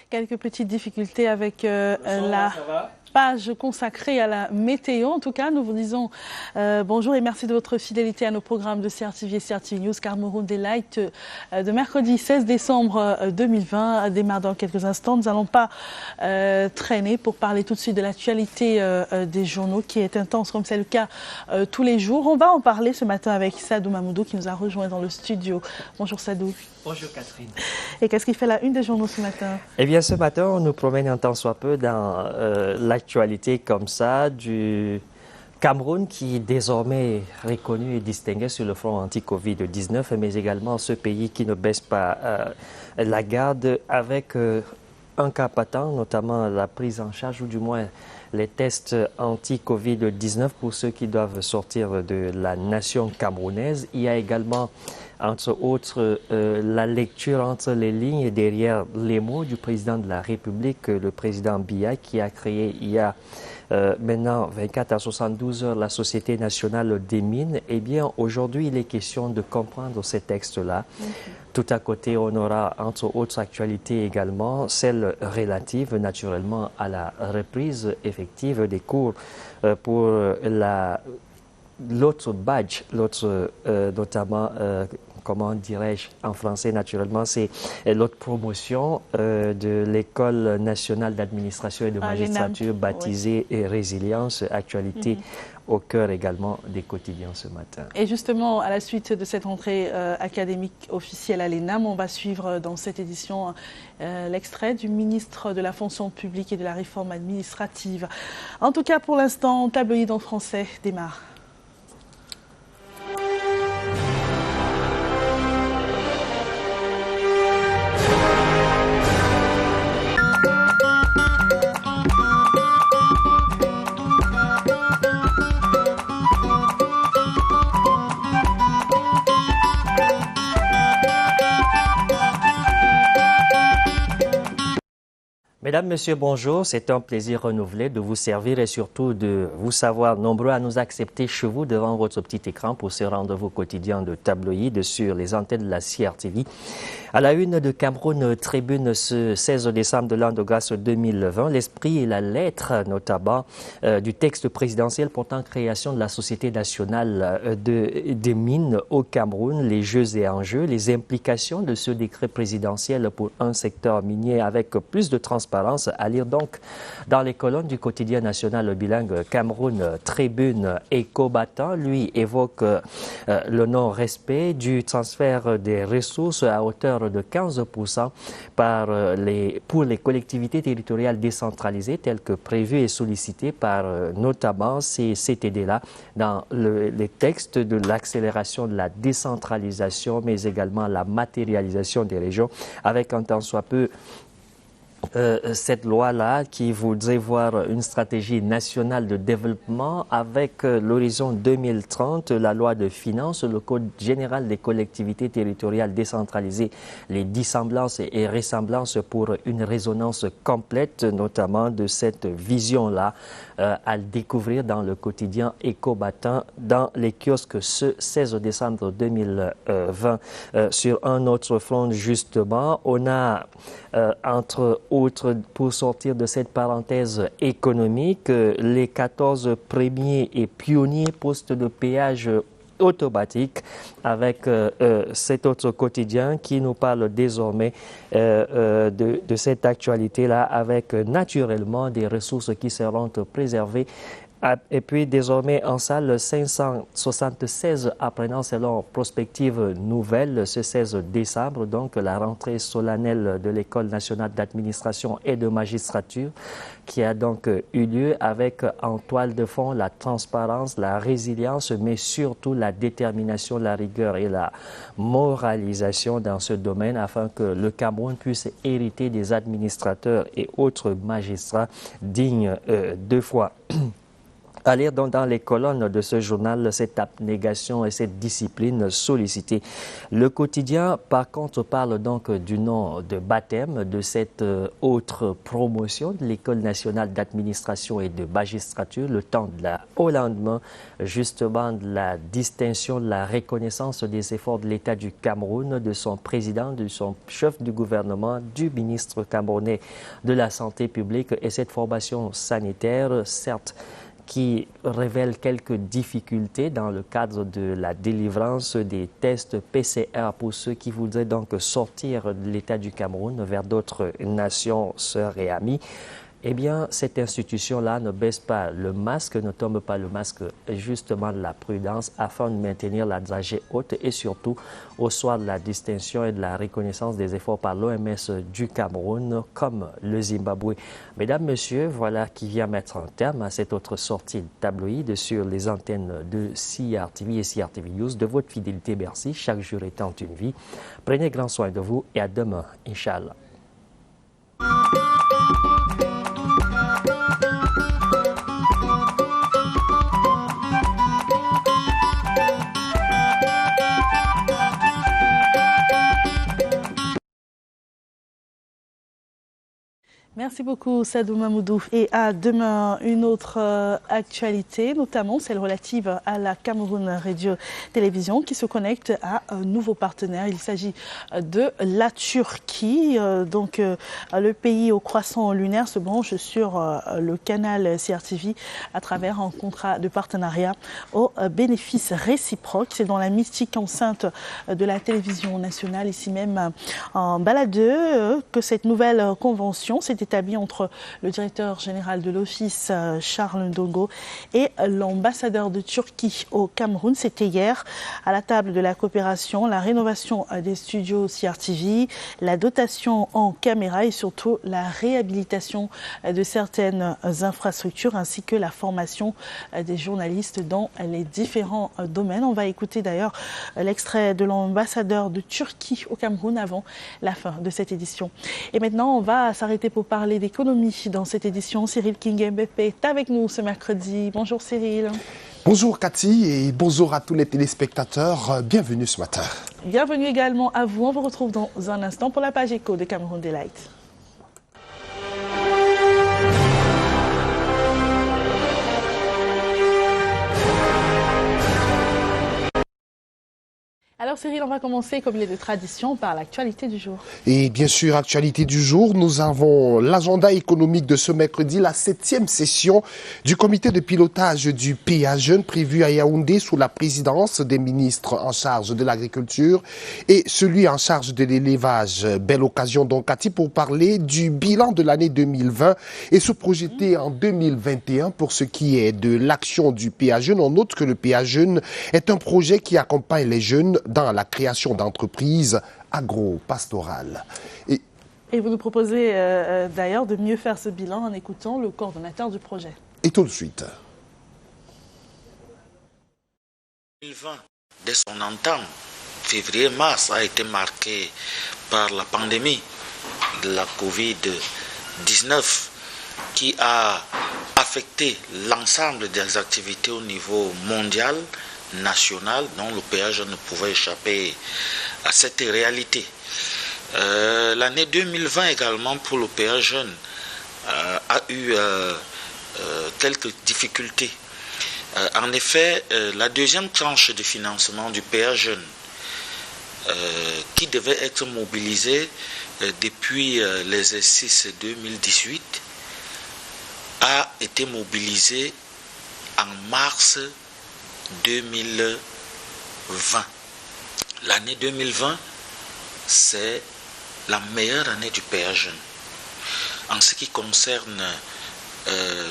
Quelques petites difficultés avec la page consacrée à la météo. En tout cas, nous vous disons bonjour et merci de votre fidélité à nos programmes de CRTV et CRTV News. Cameroun Daylight de mercredi 16 décembre 2020 démarre dans quelques instants. Nous n'allons pas traîner pour parler tout de suite de l'actualité des journaux qui est intense comme c'est le cas tous les jours. On va en parler ce matin avec Sadou Mamoudou qui nous a rejoint dans le studio. Bonjour Sadou. Bonjour Catherine. Et qu'est-ce qui fait la une des journaux ce matin? Eh bien ce matin, on nous promène un tant soit peu dans l'actualité comme ça du Cameroun qui est désormais reconnu et distingué sur le front anti-Covid-19, mais également ce pays qui ne baisse pas la garde avec un cas patent, notamment la prise en charge ou du moins les tests anti-Covid-19 pour ceux qui doivent sortir de la nation camerounaise. Il y a également entre autres la lecture entre les lignes et derrière les mots du président de la République, le président Biya, qui a créé il y a maintenant 24 à 72 heures la Société nationale des mines. Eh bien, aujourd'hui, il est question de comprendre ces textes-là. Tout à côté, on aura entre autres actualités également, celle relative naturellement à la reprise effective des cours pour l'autre badge, notamment, comment dirais-je en français naturellement, c'est l'autre promotion de l'École nationale d'administration et de magistrature baptisée oui. Résilience, actualité au cœur également des quotidiens ce matin. Et justement, à la suite de cette rentrée académique officielle à l'ENAM, on va suivre dans cette édition l'extrait du ministre de la fonction publique et de la réforme administrative. En tout cas, pour l'instant, Tabloïd en français démarre. Mesdames, Messieurs, bonjour. C'est un plaisir renouvelé de vous servir et surtout de vous savoir nombreux à nous accepter chez vous devant votre petit écran pour ce rendez-vous quotidien de Tabloïd sur les antennes de la CRTV. À la une de Cameroun Tribune ce 16 décembre de l'an de grâce 2020, l'esprit et la lettre notamment du texte présidentiel portant création de la Société nationale des mines au Cameroun, les jeux et enjeux, les implications de ce décret présidentiel pour un secteur minier avec plus de transparence. À lire donc dans les colonnes du quotidien national bilingue Cameroun Tribune. Éco-Battant, lui, évoque le non-respect du transfert des ressources à hauteur de 15% pour les collectivités territoriales décentralisées telles que prévues et sollicitées par notamment ces CTD-là dans les textes de l'accélération de la décentralisation mais également la matérialisation des régions avec un tant soit peu cette loi-là qui voudrait voir une stratégie nationale de développement avec l'horizon 2030, la loi de finances, le code général des collectivités territoriales décentralisées, les dissemblances et ressemblances pour une résonance complète, notamment de cette vision-là, à découvrir dans le quotidien Éco-Battant dans les kiosques ce 16 décembre 2020. Sur un autre front, justement, on a entre autres, pour sortir de cette parenthèse économique, les 14 premiers et pionniers postes de péage automatique avec cet autre quotidien qui nous parle désormais de cette actualité-là avec naturellement des ressources qui seront préservées. Et puis désormais en salle, 576 apprenants selon prospective nouvelle ce 16 décembre, donc la rentrée solennelle de l'École nationale d'administration et de magistrature qui a donc eu lieu avec en toile de fond la transparence, la résilience, mais surtout la détermination, la rigueur et la moralisation dans ce domaine afin que le Cameroun puisse hériter des administrateurs et autres magistrats dignes deux fois À lire dans les colonnes de ce journal cette abnégation et cette discipline sollicitée. Le quotidien, par contre, parle donc du nom de baptême de cette autre promotion de l'École nationale d'administration et de magistrature, le temps au lendemain, justement, de la distinction, de la reconnaissance des efforts de l'État du Cameroun, de son président, de son chef du gouvernement, du ministre camerounais de la Santé publique et cette formation sanitaire, certes, qui révèle quelques difficultés dans le cadre de la délivrance des tests PCR pour ceux qui voudraient donc sortir de l'État du Cameroun vers d'autres nations sœurs et amies. Eh bien, cette institution-là ne baisse pas le masque, ne tombe pas le masque justement de la prudence afin de maintenir la dragée haute et surtout au soir de la distinction et de la reconnaissance des efforts par l'OMS du Cameroun comme le Zimbabwe. Mesdames, Messieurs, voilà qui vient mettre un terme à cette autre sortie de tabloïd sur les antennes de CRTV et CRTV News. De votre fidélité, merci. Chaque jour étant une vie. Prenez grand soin de vous et à demain, Inch'Allah. Merci beaucoup Sadou Mamoudou. Et à demain, une autre actualité, notamment celle relative à la Cameroun Radio Télévision qui se connecte à un nouveau partenaire. Il s'agit de la Turquie. Le pays au croissant lunaire se branche sur le canal CRTV à travers un contrat de partenariat au bénéfice réciproque. C'est dans la mystique enceinte de la télévision nationale, ici même en Baladeux, que cette nouvelle convention s'est établi entre le directeur général de l'Office, Charles Ndongo, et l'ambassadeur de Turquie au Cameroun. C'était hier à la table de la coopération, la rénovation des studios CRTV, la dotation en caméras et surtout la réhabilitation de certaines infrastructures ainsi que la formation des journalistes dans les différents domaines. On va écouter d'ailleurs l'extrait de l'ambassadeur de Turquie au Cameroun avant la fin de cette édition. Et maintenant, on va s'arrêter pour parler d'économie dans cette édition. Cyril Kingembepe est avec nous ce mercredi. Bonjour Cyril. Bonjour Cathy et bonjour à tous les téléspectateurs. Bienvenue ce matin. Bienvenue également à vous. On vous retrouve dans un instant pour la page éco de Cameroun Delight. Alors Cyril, on va commencer comme il est de tradition par l'actualité du jour. Et bien sûr, actualité du jour, nous avons l'agenda économique de ce mercredi, la 7e session du comité de pilotage du PA Jeunes prévu à Yaoundé sous la présidence des ministres en charge de l'agriculture et celui en charge de l'élevage. Belle occasion donc Cathy pour parler du bilan de l'année 2020 et se projeter en 2021 pour ce qui est de l'action du PA Jeunes. On note que le PA Jeunes est un projet qui accompagne les jeunes dans la création d'entreprises agro-pastorales. Et vous nous proposez d'ailleurs de mieux faire ce bilan en écoutant le coordonnateur du projet. Et tout de suite. 2020, dès son entame, février-mars a été marqué par la pandémie de la Covid-19 qui a affecté l'ensemble des activités au niveau mondial, national, dont le PA Jeunes ne pouvait échapper à cette réalité. L'année 2020 également pour le PA Jeunes a eu quelques difficultés. En effet, la deuxième tranche de financement du PA Jeunes qui devait être mobilisée depuis l'exercice 2018 a été mobilisée en mars 2020. L'année 2020, c'est la meilleure année du PA Jeunes en ce qui concerne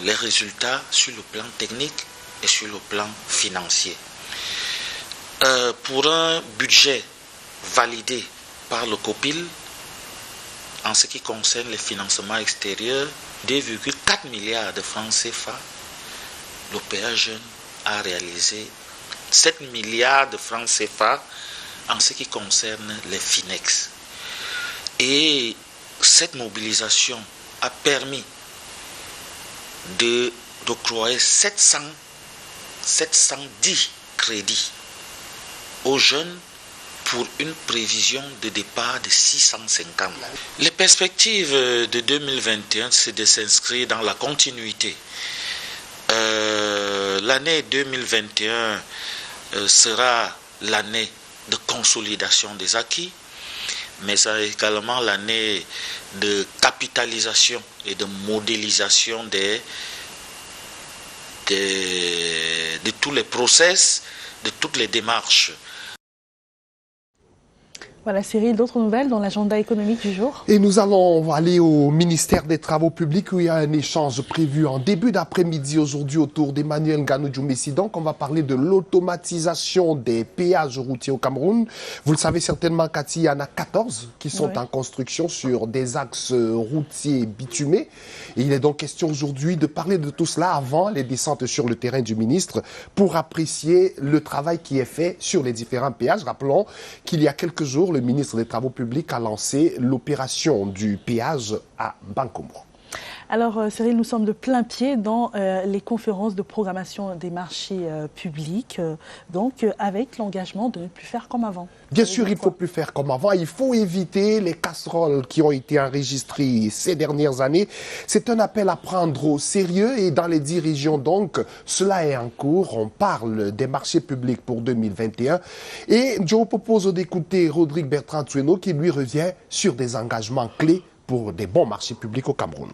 les résultats sur le plan technique et sur le plan financier. Pour un budget validé par le COPIL, en ce qui concerne les financements extérieurs, 2,4 milliards de francs CFA, le PA Jeunes a réalisé 7 milliards de francs CFA en ce qui concerne les FINEX. Et cette mobilisation a permis de d'octroyer 710 crédits aux jeunes pour une prévision de départ de 650. Les perspectives de 2021, c'est de s'inscrire dans la continuité. L'année 2021 sera l'année de consolidation des acquis, mais c'est également l'année de capitalisation et de modélisation de tous les process, de toutes les démarches. Voilà Cyril, d'autres nouvelles dans l'agenda économique du jour. Et nous allons aller au ministère des Travaux publics où il y a un échange prévu en début d'après-midi aujourd'hui autour d'Emmanuel Nganou-Djoumessi. Donc on va parler de l'automatisation des péages routiers au Cameroun. Vous le savez certainement Cathy, il y en a 14 qui sont en construction sur des axes routiers bitumés. Et il est donc question aujourd'hui de parler de tout cela avant les descentes sur le terrain du ministre pour apprécier le travail qui est fait sur les différents péages. Rappelons qu'il y a quelques jours, le ministre des Travaux publics a lancé l'opération du péage à Bankomo. Alors Cyril, nous sommes de plein pied dans les conférences de programmation des marchés publics, donc avec l'engagement de ne plus faire comme avant. Bien sûr, il ne faut plus faire comme avant. Il faut éviter les casseroles qui ont été enregistrées ces dernières années. C'est un appel à prendre au sérieux et dans les 10 régions, donc, cela est en cours. On parle des marchés publics pour 2021. Et je vous propose d'écouter Rodrigue Bertrand-Tueno qui lui revient sur des engagements clés pour des bons marchés publics au Cameroun.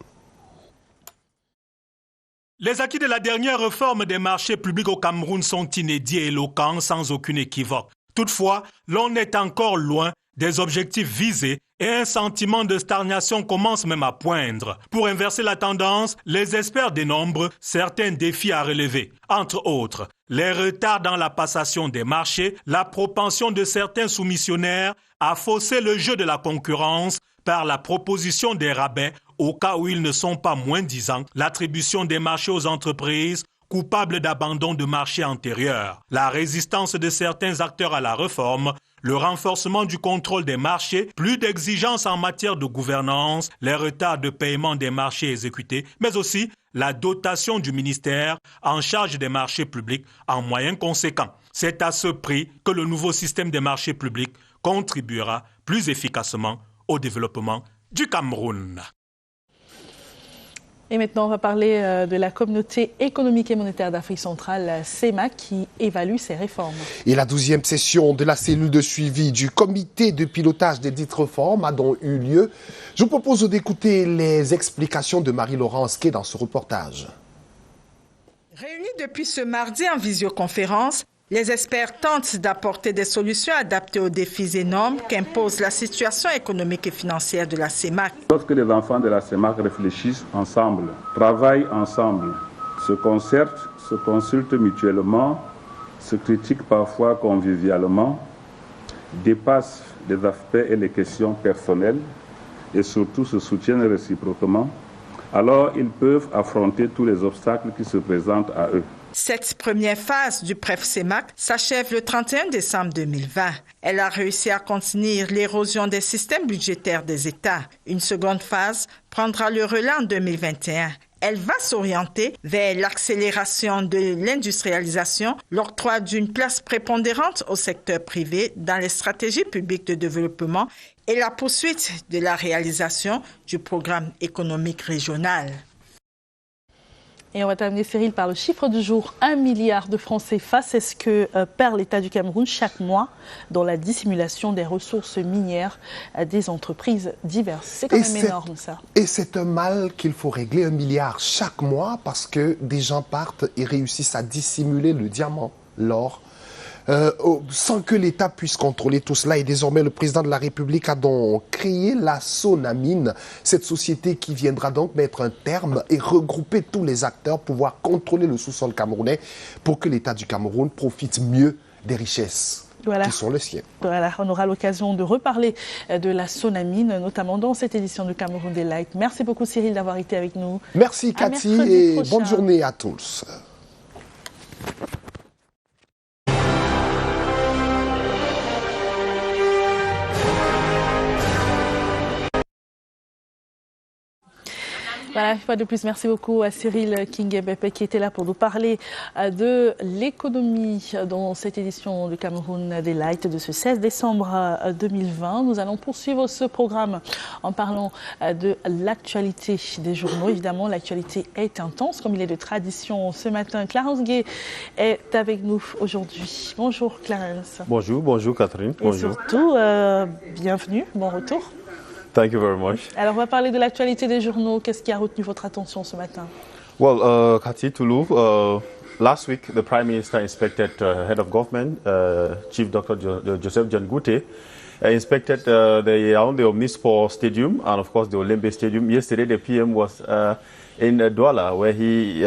Les acquis de la dernière réforme des marchés publics au Cameroun sont inédits et éloquents sans aucune équivoque. Toutefois, l'on est encore loin des objectifs visés et un sentiment de stagnation commence même à poindre. Pour inverser la tendance, les experts dénombrent certains défis à relever. Entre autres, les retards dans la passation des marchés, la propension de certains soumissionnaires à fausser le jeu de la concurrence par la proposition des rabais au cas où ils ne sont pas moins-disants, l'attribution des marchés aux entreprises coupables d'abandon de marché antérieur, la résistance de certains acteurs à la réforme, le renforcement du contrôle des marchés, plus d'exigences en matière de gouvernance, les retards de paiement des marchés exécutés, mais aussi la dotation du ministère en charge des marchés publics en moyens conséquents. C'est à ce prix que le nouveau système des marchés publics contribuera plus efficacement au développement du Cameroun. Et maintenant, on va parler de la communauté économique et monétaire d'Afrique centrale, la CEMAC, qui évalue ses réformes. Et la 12e session de la cellule de suivi du comité de pilotage des dites réformes a donc eu lieu. Je vous propose d'écouter les explications de Marie-Laurence Quay dans ce reportage. Réunis depuis ce mardi en visioconférence, les experts tentent d'apporter des solutions adaptées aux défis énormes qu'impose la situation économique et financière de la CEMAC. Lorsque les enfants de la CEMAC réfléchissent ensemble, travaillent ensemble, se concertent, se consultent mutuellement, se critiquent parfois convivialement, dépassent les aspects et les questions personnelles et surtout se soutiennent réciproquement, alors ils peuvent affronter tous les obstacles qui se présentent à eux. Cette première phase du PREF-CEMAC s'achève le 31 décembre 2020. Elle a réussi à contenir l'érosion des systèmes budgétaires des États. Une seconde phase prendra le relais en 2021. Elle va s'orienter vers l'accélération de l'industrialisation, l'octroi d'une place prépondérante au secteur privé dans les stratégies publiques de développement et la poursuite de la réalisation du programme économique régional. Et on va terminer, Cyril, par le chiffre du jour. 1 milliard de francs CFA, c'est ce que perd l'État du Cameroun chaque mois dans la dissimulation des ressources minières des entreprises diverses. C'est quand même énorme, ça. Et c'est un mal qu'il faut régler, 1 milliard chaque mois, parce que des gens partent et réussissent à dissimuler le diamant, l'or, sans que l'État puisse contrôler tout cela. Et désormais, le président de la République a donc créé la Sonamine, cette société qui viendra donc mettre un terme et regrouper tous les acteurs, pouvoir contrôler le sous-sol camerounais pour que l'État du Cameroun profite mieux des richesses. Voilà. Qui sont les siens. Voilà, on aura l'occasion de reparler de la Sonamine, notamment dans cette édition du Cameroun Daylight. Merci beaucoup Cyril d'avoir été avec nous. Merci Cathy et bonne journée à tous. Voilà, une fois de plus, merci beaucoup à Cyril Kingebepe qui était là pour nous parler de l'économie dans cette édition du Cameroun Daylight de ce 16 décembre 2020. Nous allons poursuivre ce programme en parlant de l'actualité des journaux. Évidemment, l'actualité est intense, comme il est de tradition ce matin. Clarence Gay est avec nous aujourd'hui. Bonjour Clarence. Bonjour Catherine. Et surtout, bienvenue, bon retour. Thank you very much. Alors, on va parler de l'actualité des journaux. Qu'est-ce qui a retenu votre attention ce matin? Well, Cathy Toulou, last week the Prime Minister inspected Head of Government, Chief Dr. Joseph John Gute, inspected the Yaoundé Omnisport Stadium and of course the Olembe Stadium. Yesterday the PM was in Douala where he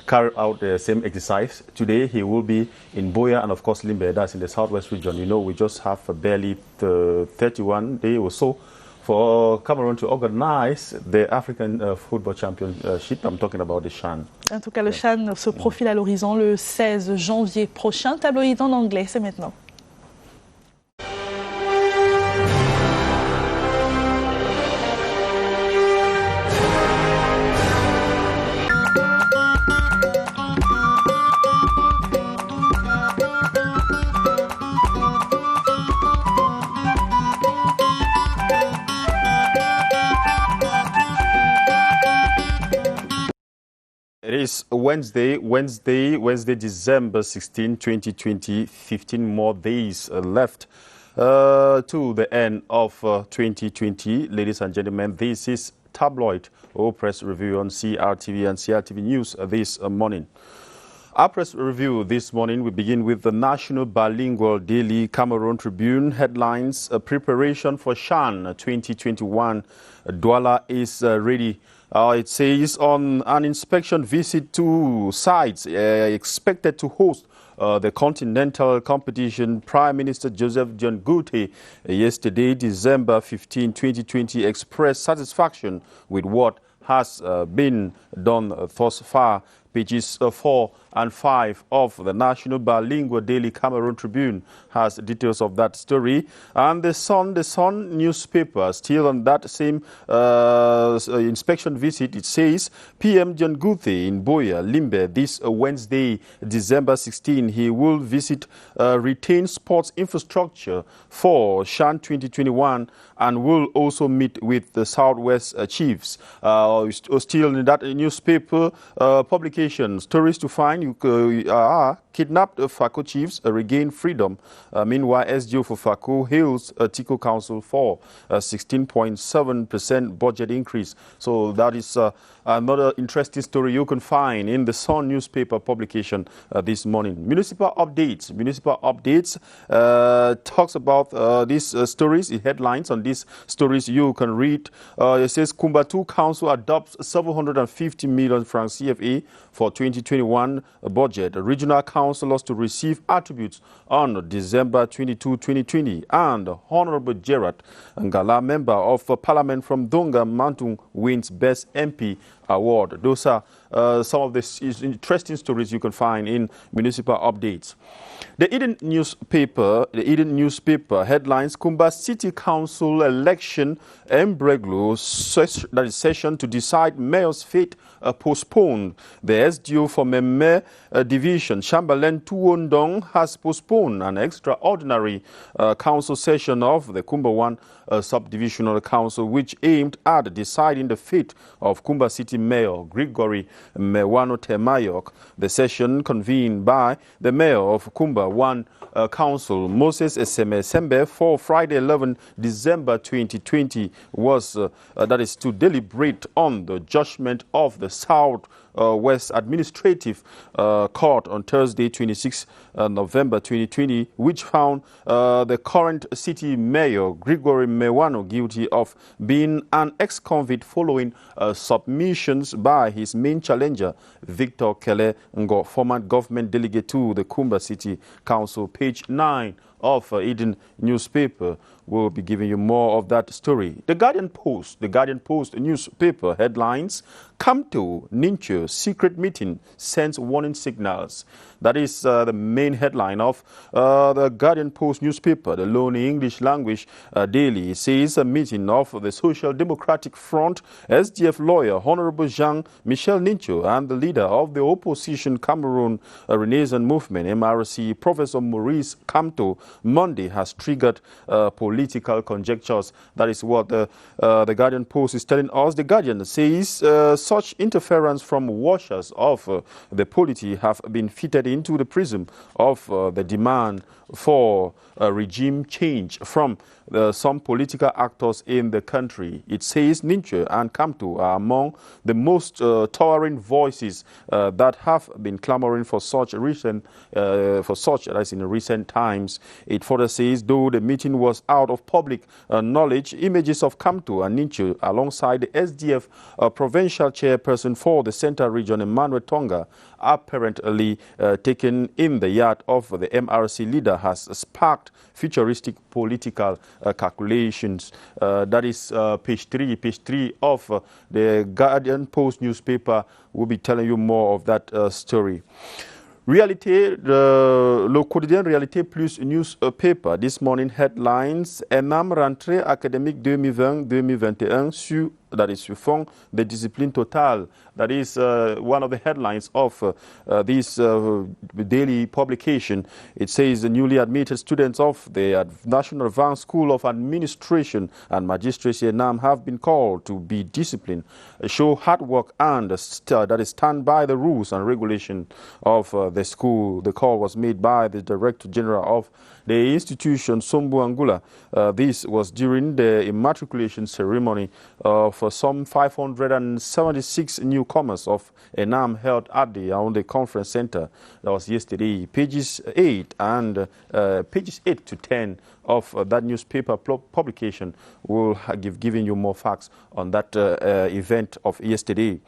carried out the same exercise. Today he will be in Boya and of course Limbe, that's in the southwest region. You know, we just have barely 31 days or so for Cameroon to organize the African Football Championship. I'm talking about the CHAN. En tout cas, le CHAN se profile à l'horizon le 16 janvier prochain. Tabloïd en anglais, c'est maintenant. It is Wednesday, December 16, 2020, 15 more days left to the end of 2020. Ladies and gentlemen, this is Tabloid, or Press Review on CRTV and CRTV News this morning. Our press review this morning, we begin with the National Bilingual Daily Cameroon Tribune headlines. Preparation for CHAN 2021. Douala is ready. It says on an inspection visit to sites expected to host the continental competition, Prime Minister Joseph John Gute yesterday, December 15, 2020, expressed satisfaction with what has been done thus far. Pages 4 and 5 of the National Bilingual Daily Cameroon Tribune has details of that story. And the Sun newspaper, still on that same inspection visit, it says PM John Gute in Boya, Limbe, this Wednesday, December 16, he will visit retained sports infrastructure for CHAN 2021 and will also meet with the Southwest chiefs. Still in that newspaper publication, stories to find, kidnapped FACO chiefs regain freedom. Meanwhile, SGO for FACO hails Tico Council for 16.7% budget increase. So that is another interesting story you can find in the Sun newspaper publication this morning. Municipal updates talks about these stories, headlines on these stories you can read. It says Kumbatu Council adopts 750 million francs CFA for 2021 budget. Regional councillors to receive attributes on December 22, 2020. And Honorable Gerard Ngala, member of Parliament from Donga Mantung, wins Best MP Award. Those are some of the interesting stories you can find in municipal updates. The Eden newspaper headlines: Kumba City Council election, Mbreglo session to decide mayor's fate postponed. The SDO for Meme division, Chamberlain Tuondong, has postponed an extraordinary council session of the Kumba 1 subdivisional council, which aimed at deciding the fate of Kumba City Mayor Gregory Mewano Temayok. The session, convened by the mayor of Kumba 1 Council, Moses Eseme Sembe, for Friday 11 December 2020, was that is to deliberate on the judgment of the South West Administrative Court on Thursday 26 November 2020, which found the current city mayor Gregory Mewano guilty of being an ex-convict following submissions by his main challenger Victor Kele Ngo, former government delegate to the Kumba City Council. Page 9 of Eden newspaper. We'll be giving you more of that story. The Guardian Post newspaper headlines: Kamto Nincho secret meeting sends warning signals. That is the main headline of the Guardian Post newspaper, the Lonely English language daily. It says a meeting of the Social Democratic Front, SDF lawyer Honorable Jean-Michel Nincho, and the leader of the opposition Cameroon Renaissance Movement, MRC, Professor Maurice Kamto, Monday has triggered political conjectures. That is what the Guardian Post is telling us. The Guardian says such interference from watchers of the polity have been fitted into the prism of the demand for regime change from some political actors in the country. It says Nincho and Kamto are among the most towering voices that have been clamoring for such as in recent times. It further says, though the meeting was out of public knowledge, images of Kamto and Nincho alongside the SDF provincial chairperson for the Central Region, Emmanuel Tonga, apparently taken in the yard of the MRC leader, has sparked futuristic political calculations. That is page 3 of the Guardian Post newspaper. We'll be telling you more of that story. Réalité, le quotidien Réalité Plus newspaper, this morning headlines: ENAM rentrée académique 2020-2021 sur fond de discipline totale. That is one of the headlines of this daily publication. It says the newly admitted students of the National Advanced School of Administration and Magistracy ENAM have been called to be disciplined, show hard work, and stand by the rules and regulation of the school. The call was made by the Director General of the institution, Sombu Angula. This was during the immatriculation ceremony for some 576 newcomers of ENAM held at the Yaoundé Conference Center. That was yesterday. Pages 8 to 10 of that newspaper publication will giving you more facts on that event of yesterday.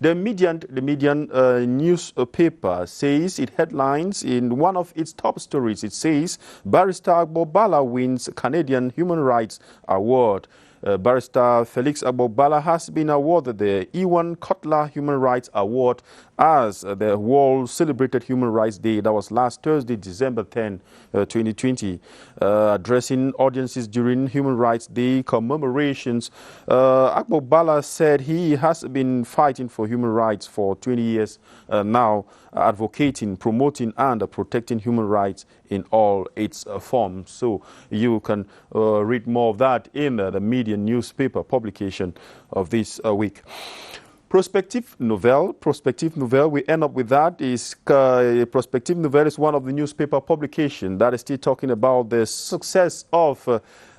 The Median newspaper says, it headlines in one of its top stories, it says, Barrister Agbobala wins Canadian Human Rights Award. Barrister Felix Agbobala has been awarded the Ewan Cutler Human Rights Award as the World Celebrated Human Rights Day. That was last Thursday, December 10, 2020. Addressing audiences during Human Rights Day commemorations, Agbobala said he has been fighting for human rights for 20 years now, advocating, promoting, and protecting human rights in all its forms. So you can read more of that in the Median newspaper publication of this week. Prospective Nouvelle, we end up with that. Prospective Nouvelle is one of the newspaper publications that is still talking about the success of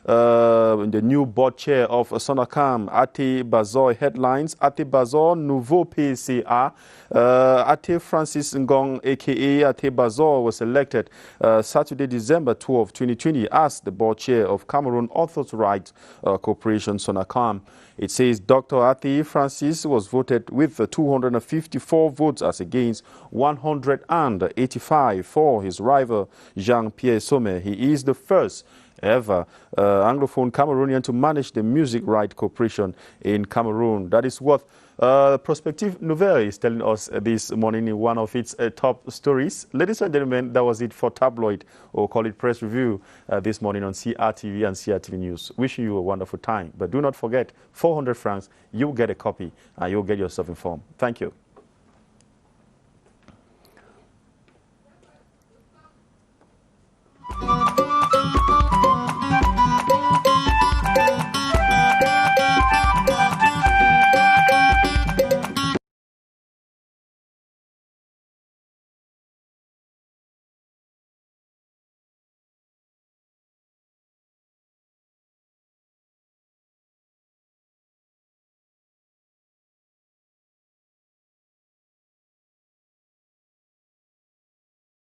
the new board chair of Sonacam, Ate Bazor. Headlines: Ate Bazor, nouveau PCA. Ate Francis Ngong, a.k.a. Ate Bazor, was elected Saturday, December 12, 2020, as the board chair of Cameroon Authors' Rights Corporation, Sonacam. It says Dr. Ate Francis was voted with 254 votes as against 185 for his rival Jean-Pierre Sommet. He is the first ever Anglophone Cameroonian to manage the Music Rights Corporation in Cameroon. That is what Prospective Nouvelle is telling us this morning in one of its top stories. Ladies and gentlemen, that was it for Tabloid, or call it Press Review, this morning on CRTV and CRTV News. Wishing you a wonderful time. But do not forget, 400 francs, you'll get a copy and you'll get yourself informed. Thank you.